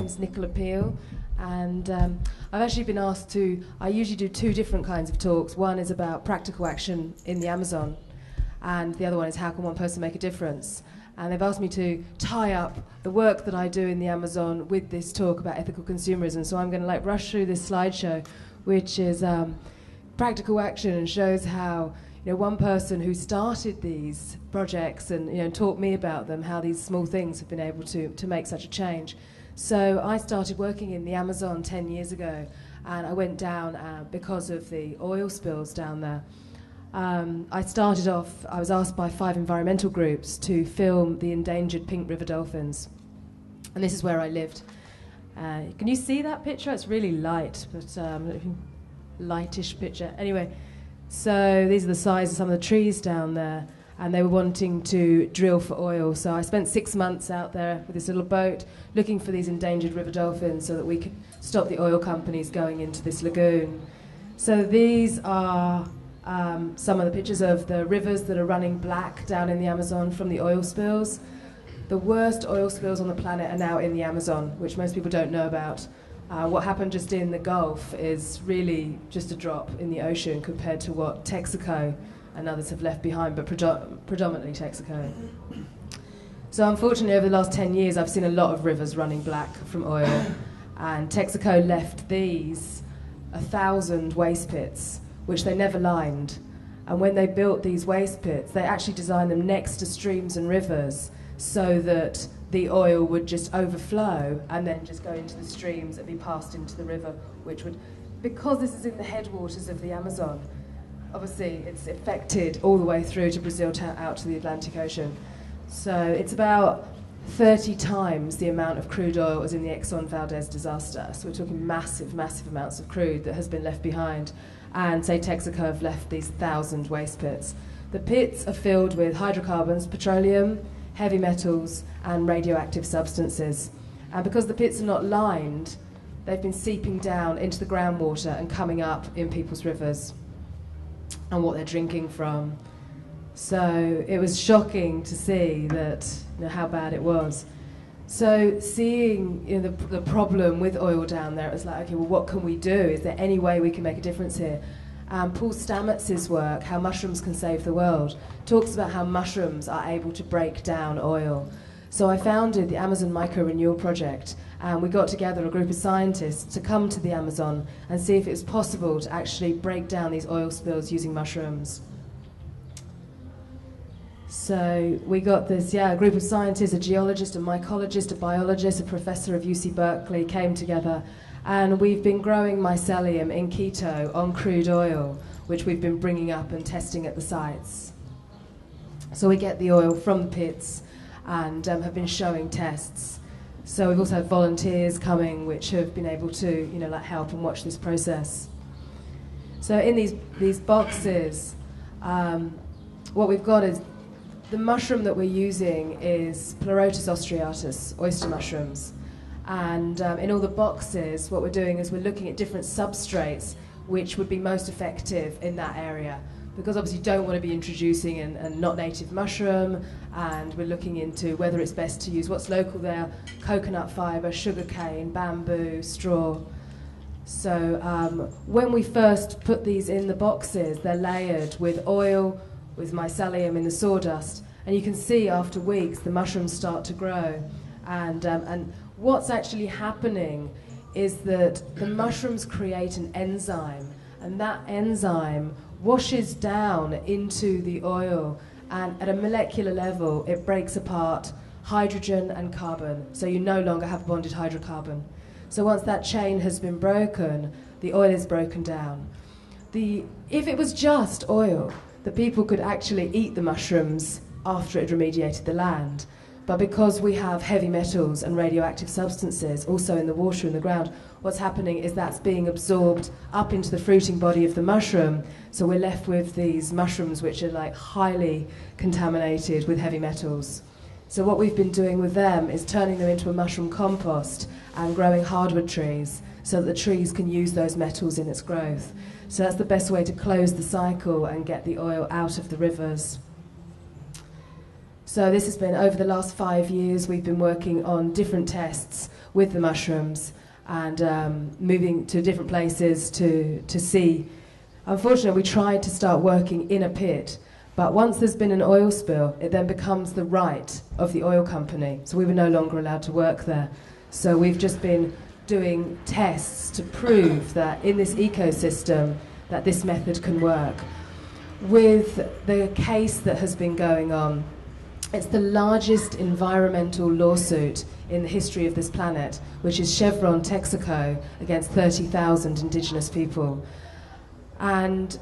name's Nicola, and I've actually been asked to, I usually do two different kinds of talks. One is about practical action in the Amazon, and the other one is how can one person make a difference. And they've asked me to tie up the work that I do in the Amazon with this talk about ethical consumerism. So I'm going to rush through this slideshow, which is practical action, and shows how one person who started these projects and taught me about them, how these small things have been able to make such a change. So I started working in the Amazon 10 years ago, and I went down because of the oil spills down there. I started off, I was asked by 5 environmental groups to film the endangered pink river dolphins, and this is where I lived. Can you see that picture? It's really light, but lightish picture. Anyway, so these are the size of some of the trees down there, and they were wanting to drill for oil. So I spent 6 months out there with this little boat looking for these endangered river dolphins so that we could stop the oil companies going into this lagoon. So these are some of the pictures of the rivers that are running black down in the Amazon from the oil spills. The worst oil spills on the planet are now in the Amazon, which most people don't know about. What happened just in the Gulf is really just a drop in the ocean compared to what Texaco and others have left behind, but predominantly Texaco. So unfortunately, over the last 10 years, I've seen a lot of rivers running black from oil, and Texaco left these 1,000 waste pits, which they never lined. And when they built these waste pits, they actually designed them next to streams and rivers so that the oil would just overflow and then just go into the streams and be passed into the river, which would, because this is in the headwaters of the Amazon, obviously it's affected all the way through to Brazil, out to the Atlantic Ocean. So it's about 30 times the amount of crude oil as in the Exxon Valdez disaster. So we're talking massive, massive amounts of crude that has been left behind. And say Texaco have left these 1,000 waste pits. The pits are filled with hydrocarbons, petroleum, heavy metals, and radioactive substances. And because the pits are not lined, they've been seeping down into the groundwater and coming up in people's rivers and what they're drinking from. So it was shocking to see that, how bad it was. So seeing the problem with oil down there, it was like, okay, well, what can we do? Is there any way we can make a difference here? Paul Stamets's work, How Mushrooms Can Save the World, talks about how mushrooms are able to break down oil. So I founded the Amazon Micro Renewal Project, and we got together a group of scientists to come to the Amazon and see if it was possible to actually break down these oil spills using mushrooms. So we got this, a group of scientists, a geologist, a mycologist, a biologist, a professor of UC Berkeley came together, and we've been growing mycelium in keto on crude oil, which we've been bringing up and testing at the sites. So we get the oil from the pits and have been showing tests. So we've also had volunteers coming which have been able to, help and watch this process. So in these boxes, what we've got is the mushroom that we're using is Pleurotus austriatus, oyster mushrooms. And in all the boxes, what we're doing is we're looking at different substrates which would be most effective in that area. Because obviously you don't want to be introducing a not native mushroom, and we're looking into whether it's best to use what's local there, coconut fibre, sugarcane, bamboo, straw. So when we first put these in the boxes, they're layered with oil, with mycelium in the sawdust, and you can see after weeks the mushrooms start to grow. And what's actually happening is that the mushrooms create an enzyme, and that enzyme washes down into the oil, and at a molecular level it breaks apart hydrogen and carbon, so you no longer have bonded hydrocarbon. So once that chain has been broken, the oil is broken down. If it was just oil, the people could actually eat the mushrooms after it had remediated the land. But because we have heavy metals and radioactive substances also in the water and the ground, what's happening is that's being absorbed up into the fruiting body of the mushroom, so we're left with these mushrooms which are highly contaminated with heavy metals. So what we've been doing with them is turning them into a mushroom compost and growing hardwood trees so that the trees can use those metals in its growth. So that's the best way to close the cycle and get the oil out of the rivers. So this has been, over the last 5 years, we've been working on different tests with the mushrooms and moving to different places to see. Unfortunately, we tried to start working in a pit, but once there's been an oil spill, it then becomes the right of the oil company. So we were no longer allowed to work there. So we've just been doing tests to prove that in this ecosystem that this method can work. With the case that has been going on, it's the largest environmental lawsuit in the history of this planet, which is Chevron Texaco against 30,000 indigenous people. And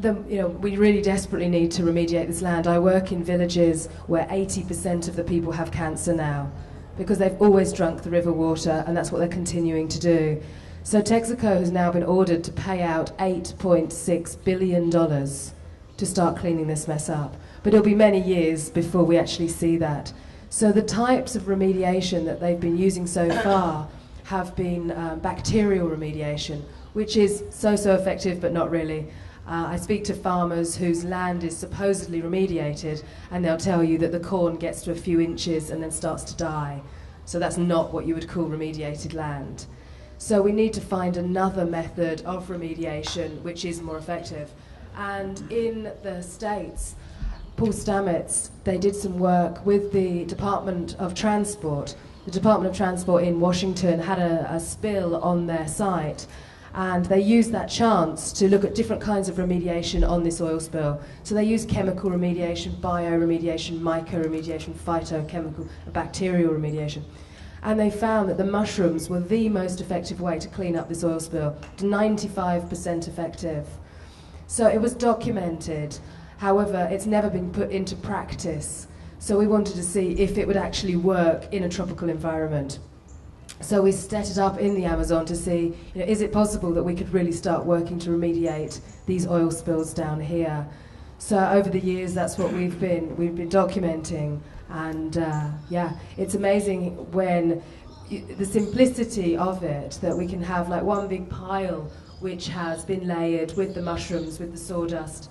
we really desperately need to remediate this land. I work in villages where 80% of the people have cancer now because they've always drunk the river water, and that's what they're continuing to do. So Texaco has now been ordered to pay out $8.6 billion to start cleaning this mess up. But it'll be many years before we actually see that. So the types of remediation that they've been using so far have been bacterial remediation, which is so effective, but not really. I speak to farmers whose land is supposedly remediated, and they'll tell you that the corn gets to a few inches and then starts to die. So that's not what you would call remediated land. So we need to find another method of remediation which is more effective. And in the States, Paul Stamets, they did some work with the Department of Transport. The Department of Transport in Washington had a spill on their site, and they used that chance to look at different kinds of remediation on this oil spill. So they used chemical remediation, bioremediation, mycoremediation, phytochemical, bacterial remediation. And they found that the mushrooms were the most effective way to clean up this oil spill, 95% effective. So it was documented. However, it's never been put into practice. So we wanted to see if it would actually work in a tropical environment. So we set it up in the Amazon to see, is it possible that we could really start working to remediate these oil spills down here? So over the years, that's what we've been documenting. And yeah, it's amazing when the simplicity of it, that we can have like one big pile which has been layered with the mushrooms, with the sawdust,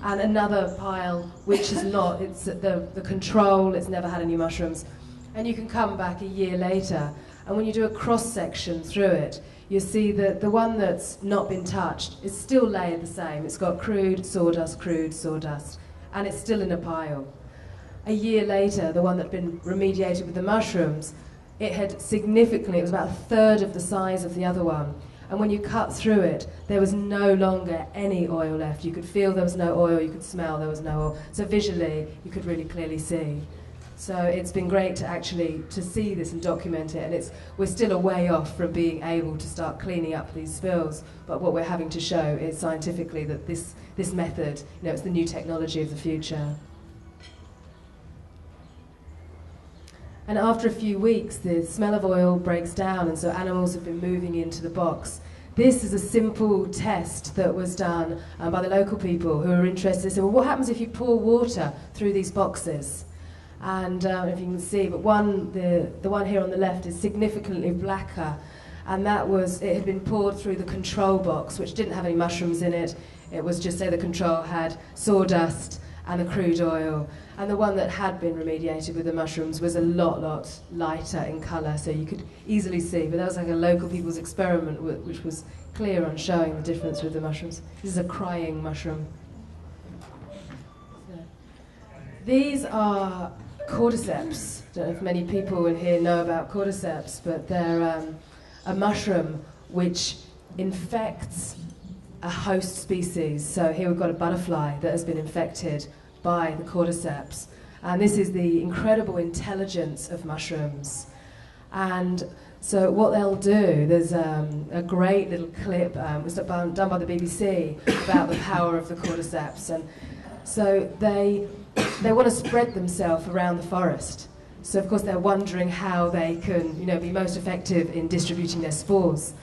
and another pile which is not, it's the control, it's never had any mushrooms. And you can come back a year later, and when you do a cross-section through it, you see that the one that's not been touched is still layered the same. It's got crude sawdust, and it's still in a pile. A year later, the one that had been remediated with the mushrooms, it had significantly, it was about a third of the size of the other one. And when you cut through it, there was no longer any oil left. You could feel there was no oil, you could smell there was no oil. So visually, you could really clearly see. So it's been great to actually see this and document it, and we're still a way off from being able to start cleaning up these spills, but what we're having to show is scientifically that this method, it's the new technology of the future. And after a few weeks, the smell of oil breaks down, and so animals have been moving into the box. This is a simple test that was done by the local people who are interested. They said, well, what happens if you pour water through these boxes? And if you can see, but the one here on the left is significantly blacker, and it had been poured through the control box, which didn't have any mushrooms in it. It was just, say, the control had sawdust and a crude oil. And the one that had been remediated with the mushrooms was a lot lighter in colour, so you could easily see. But that was like a local people's experiment, which was clear on showing the difference with the mushrooms. This is a crying mushroom. So, these are Cordyceps. I don't know if many people in here know about Cordyceps, but they're a mushroom which infects a host species. So here we've got a butterfly that has been infected by the Cordyceps. And this is the incredible intelligence of mushrooms. And so what they'll do, there's a great little clip, it was done by the BBC, about the power of the Cordyceps. And so they want to spread themselves around the forest. So of course they're wondering how they can, be most effective in distributing their spores.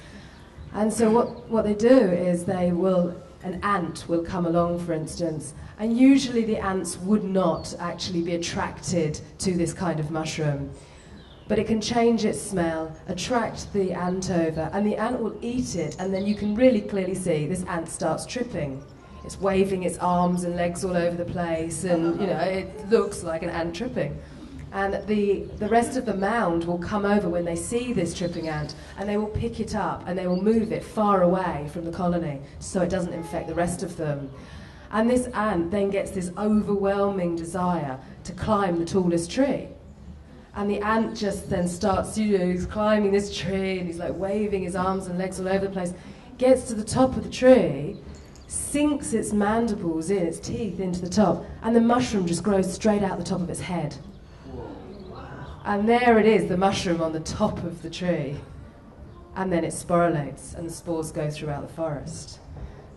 And so what they do is an ant will come along, for instance, and usually the ants would not actually be attracted to this kind of mushroom. But it can change its smell, attract the ant over, and the ant will eat it, and then you can really clearly see this ant starts tripping. It's waving its arms and legs all over the place, and it looks like an ant tripping. And the rest of the mound will come over when they see this tripping ant, and they will pick it up and they will move it far away from the colony so it doesn't infect the rest of them. And this ant then gets this overwhelming desire to climb the tallest tree. And the ant just then starts, he's climbing this tree and he's like waving his arms and legs all over the place, gets to the top of the tree, sinks its mandibles in, its teeth into the top, and the mushroom just grows straight out the top of its head. And there it is, the mushroom on the top of the tree. And then it sporulates and the spores go throughout the forest.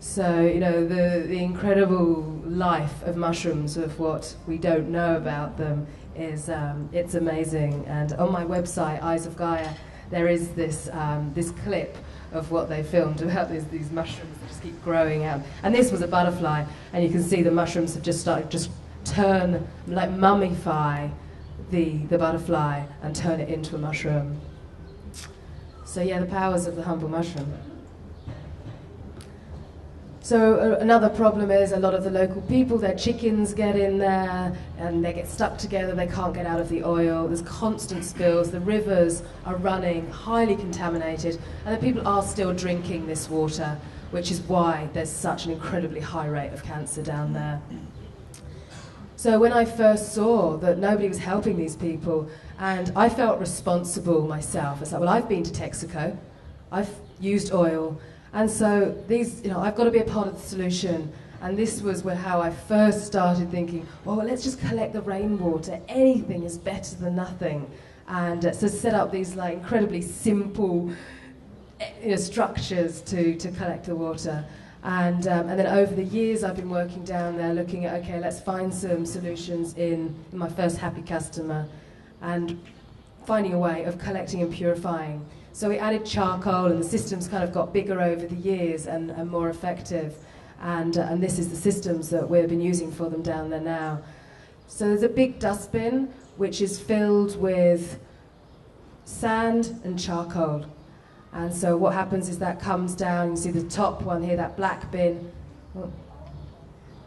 So, you know, the incredible life of mushrooms, of what we don't know about them, is it's amazing. And on my website, Eyes of Gaia, there is this clip of what they filmed about these mushrooms that just keep growing out. And this was a butterfly, and you can see the mushrooms have just started turn, like mummify the butterfly and turn it into a mushroom. So yeah, the powers of the humble mushroom. So another problem is a lot of the local people, their chickens get in there and they get stuck together, they can't get out of the oil, there's constant spills, the rivers are running highly contaminated, and the people are still drinking this water, which is why there's such an incredibly high rate of cancer down there. So when I first saw that nobody was helping these people, and I felt responsible myself, it's like, well, I've been to Texaco, I've used oil, and so these, I've got to be a part of the solution. And this was how I first started thinking, well, let's just collect the rainwater. Anything is better than nothing. And so set up these like incredibly simple structures to collect the water. And then over the years, I've been working down there looking at, okay, let's find some solutions in my first happy customer and finding a way of collecting and purifying. So we added charcoal, and the systems kind of got bigger over the years and more effective. And this is the systems that we've been using for them down there now. So there's a big dustbin which is filled with sand and charcoal. And so what happens is that comes down, you see the top one here, that black bin.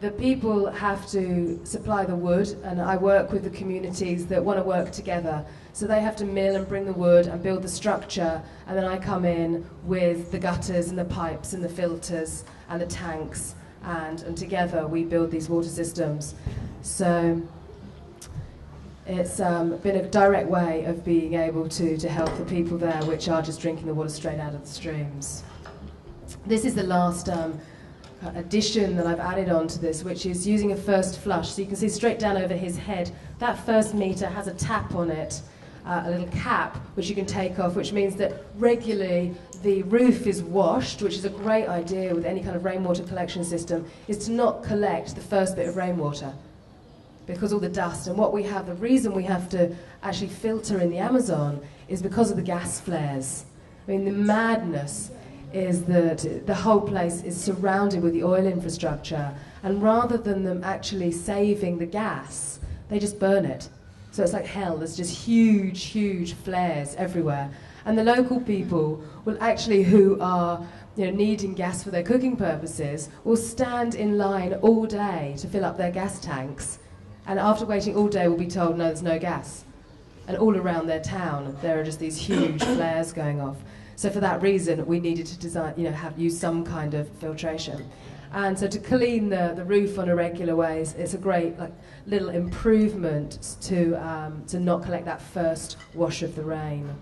The people have to supply the wood, and I work with the communities that want to work together. So they have to mill and bring the wood and build the structure, and then I come in with the gutters and the pipes and the filters and the tanks, and together we build these water systems. So it's been a direct way of being able to help the people there, which are just drinking the water straight out of the streams. This is the last addition that I've added onto this, which is using a first flush. So you can see straight down over his head, that first meter has a tap on it, a little cap, which you can take off, which means that regularly the roof is washed, which is a great idea with any kind of rainwater collection system, is to not collect the first bit of rainwater, because all the dust. And the reason we have to actually filter in the Amazon is because of the gas flares. I mean, the madness is that the whole place is surrounded with the oil infrastructure, and rather than them actually saving the gas, they just burn it. So it's like hell. There's just huge, huge flares everywhere. And the local people will actually, who are needing gas for their cooking purposes, will stand in line all day to fill up their gas tanks, and after waiting all day will be told, no, there's no gas. And all around their town, there are just these huge flares going off. So for that reason, we needed to design, use some kind of filtration. And so to clean the roof on a regular way, it's a great little improvement to not collect that first wash of the rain.